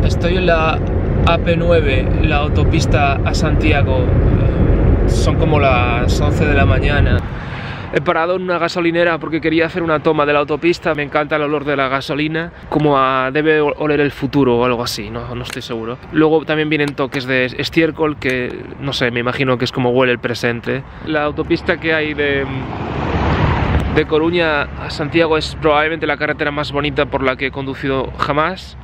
Estoy en la AP9, la autopista a Santiago. Son como las 11 de la mañana. He parado en una gasolinera porque quería hacer una toma de la autopista. Me encanta el olor de la gasolina, como debe oler el futuro o algo así, no estoy seguro. Luego también vienen toques de estiércol que, no sé, me imagino que es como huele el presente. La autopista que hay de Coruña a Santiago es probablemente la carretera más bonita por la que he conducido jamás.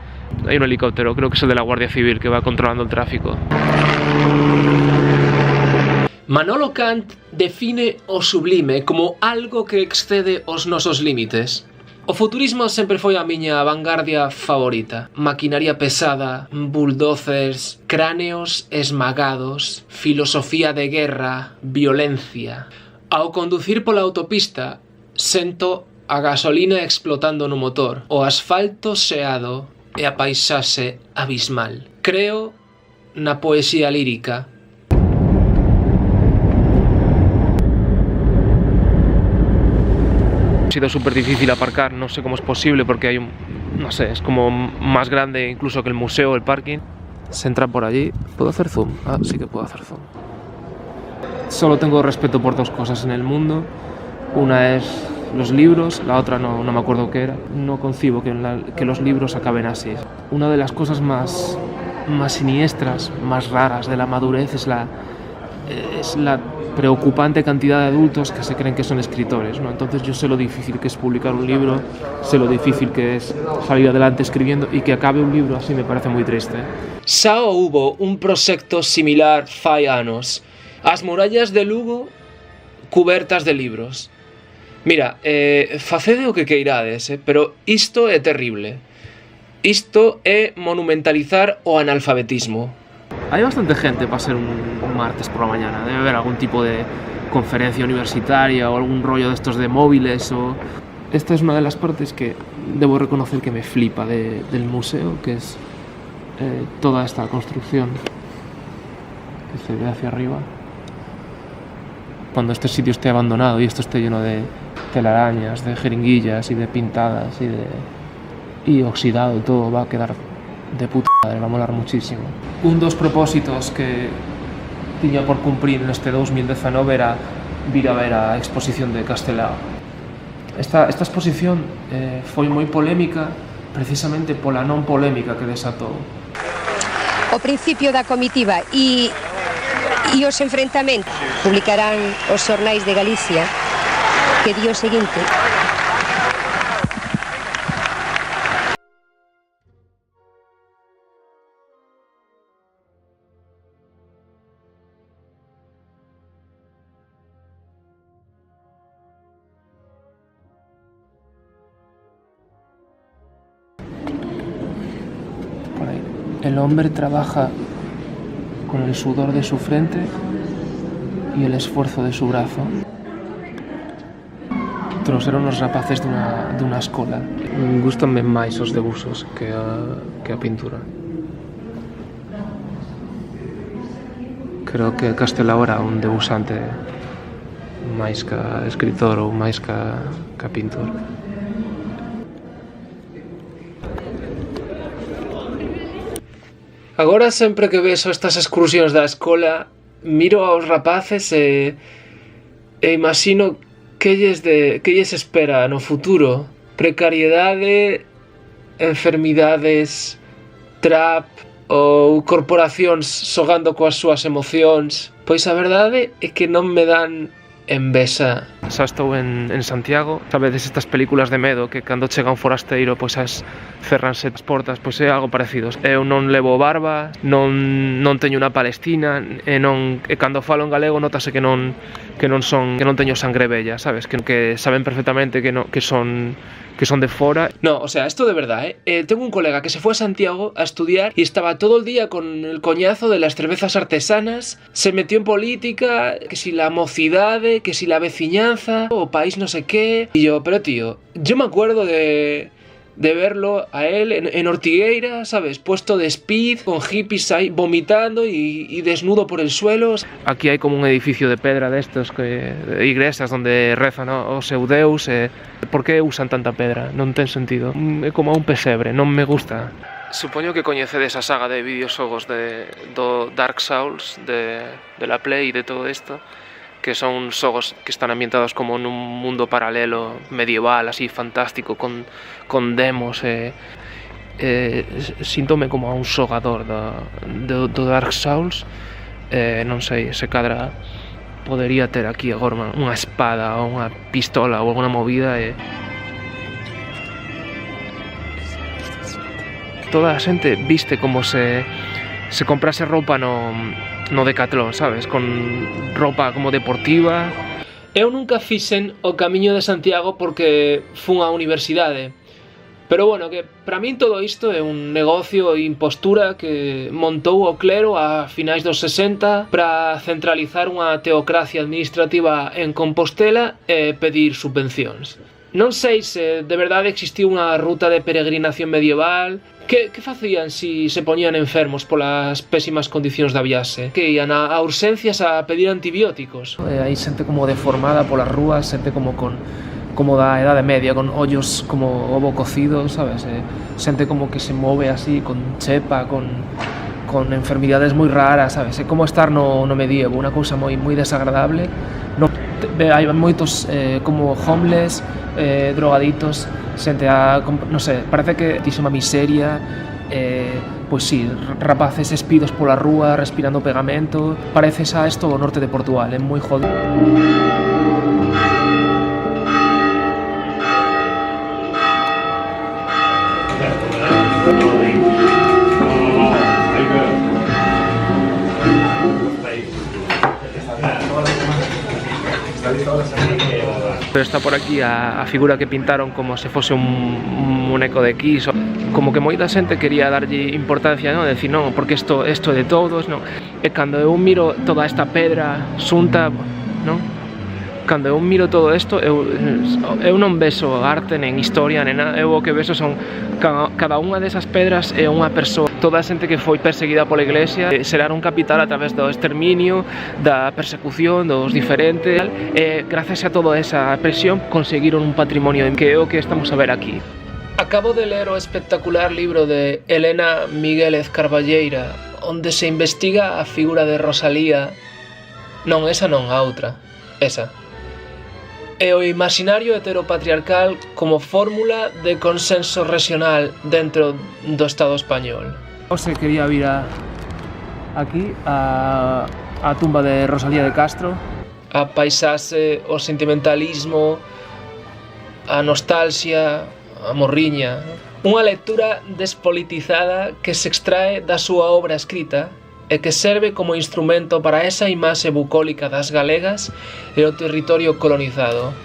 Hay un helicóptero, creo que es el de la Guardia Civil, que va controlando el tráfico. Manolo Kant define o sublime como algo que excede os nosos límites. O futurismo sempre foi a miña vanguardia favorita. Maquinaria pesada, bulldozers, cráneos esmagados, filosofía de guerra, violencia. Ao conducir pola autopista, sento a gasolina explotando no motor, o asfalto xeado e a paisaxe abismal. Creo na poesía lírica. Ha sido súper difícil aparcar, no sé cómo es posible porque hay no sé, es como más grande incluso que el museo, el parking. Se entra por allí. ¿Puedo hacer zoom? Ah, sí que puedo hacer zoom. Solo tengo respeto por dos cosas en el mundo. Una es los libros, la otra no me acuerdo qué era. No concibo que los libros acaben así. Una de las cosas más siniestras, más raras de la madurez es la preocupante cantidad de adultos que se creen que son escritores, ¿no? Entonces yo sé lo difícil que es publicar un libro, sé lo difícil que es salir adelante escribiendo, y que acabe un libro así me parece muy triste. Xa hubo un proxecto similar fai anos. As murallas de Lugo cubertas de libros. Mira, facede o que queirades, pero isto é terrible. Isto é monumentalizar o analfabetismo. Hay bastante gente para ser un martes por la mañana. Debe haber algún tipo de conferencia universitaria o algún rollo de estos de móviles. Esta es una de las partes que debo reconocer que me flipa del museo, que es toda esta construcción que se ve hacia arriba. Cuando este sitio esté abandonado y esto esté lleno de telarañas, de jeringuillas y de pintadas y oxidado, todo va a quedar de puta madre, va a molar muchísimo. Un dos propósitos que tiña por cumprir neste 2019 era vir a ver a exposición de Castelao. Esta exposición foi moi polémica precisamente pola non polémica que desatou. O principio da comitiva e os enfrentamentos publicarán os xornais de Galicia que di o seguinte: el hombre trabaja con el sudor de su frente y el esfuerzo de su brazo. Todos eran unos rapaces de una escola. Gústanme máis os debuxos que a pintura. Creo que Castelao era un debuxante máis que escritor ou máis que pintor. Agora sempre que vexo estas excursións da escola, miro aos rapaces e imagino que lles espera no futuro. Precariedade, enfermidades, trap ou corporacións xogando coas súas emocións. Pois a verdade é que non me dan envexa. Xa estou en Santiago. Sabedes estas películas de medo que cando chega un forasteiro pois cerranse as portas, pois é algo parecido. Eu non levo barba, non teño unha palestina e cando falo en galego notase que non teño sangre bella, sabes? Que saben perfectamente que son de fora. No, o sea, esto de verdad, tengo un colega que se fue a Santiago a estudiar y estaba todo el día con el coñazo de las cervezas artesanas, se metió en política, que si la mocidade, que si la veciñanza, o país no sé qué. Y yo, pero tío, yo me acuerdo de verlo a él en Ortigueira, ¿sabes? Puesto de speed, con hippies ahí vomitando y desnudo por el suelo. Aquí hay como un edificio de pedra de estos, de iglesias donde rezan o seu Deus. ¿Por qué usan tanta pedra? Non ten sentido. É como un pesebre, non me gusta. Supoño que coñecedes a saga de videoxogos do Dark Souls, de la Play e de todo isto, que son xogos que están ambientados como nun mundo paralelo medieval, así fantástico, con demos. Síntome como a un xogador do Dark Souls. Non sei, se cadra podería ter aquí agora unha espada ou unha pistola ou alguna movida. Toda a xente viste como se comprase roupa no Decathlon, sabes? Con roupa como deportiva. Eu nunca fixen o Camiño de Santiago porque fun á universidade. Pero bueno, que para min todo isto é un negocio e impostura que montou o clero a finais dos 60 para centralizar unha teocracia administrativa en Compostela e pedir subvencións. Non sei se de verdade existiu unha ruta de peregrinación medieval. Que facían se poñían enfermos polas pésimas condicións da viaxe? Que ian a urxencias a pedir antibióticos? Hai xente como deformada polas rúas, xente como da Edade Media, con ollos como ovo cocido, sabes? Xente como que se move así, con chepa, con enfermidades moi raras, sabes? É como estar no medievo, unha cousa moi desagradable. Hai moitos como homeless, drogaditos, xente non sei, parece que tísima miseria, pois sí, rapaces espidos pola rúa, respirando pegamento, parece xa isto o norte de Portugal, é moi jodido. Pero está por aquí a figura que pintaron como se fose un muñeco de Kiss. Como que moita xente quería darlle importancia, non? Decir, non, porque isto é de todos, non? E cando eu miro toda esta pedra xunta, non? Cando eu miro todo isto, eu non vexo arte, nen historia, nen nada. Eu o que vexo son cada unha desas pedras é unha persoa. Toda a xente que foi perseguida pola Iglesia xeraron capital a través do exterminio, da persecución dos diferentes, e gracias a toda esa presión conseguiron un patrimonio que é o que estamos a ver aquí. Acabo de ler o espectacular libro de Elena Miguélez Carballeira, onde se investiga a figura de Rosalía. Non, esa non, a outra, esa. E o imaginario heteropatriarcal como fórmula de consenso regional dentro do Estado español. José quería vir aquí a tumba de Rosalía de Castro. A paisaxe, o sentimentalismo, a nostalgia, a morriña. Unha lectura despolitizada que se extrae da súa obra escrita e que serve como instrumento para esa imaxe bucólica das galegas e o territorio colonizado.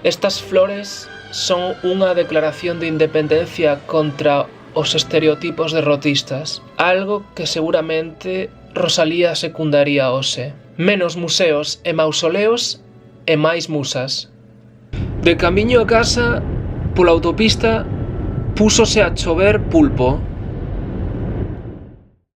Estas flores son unha declaración de independencia contra os estereotipos derrotistas, algo que seguramente Rosalía secundaría hoxe. Menos museos e mausoleos e máis musas. De camiño a casa, pola autopista, púsose a chover pulpo.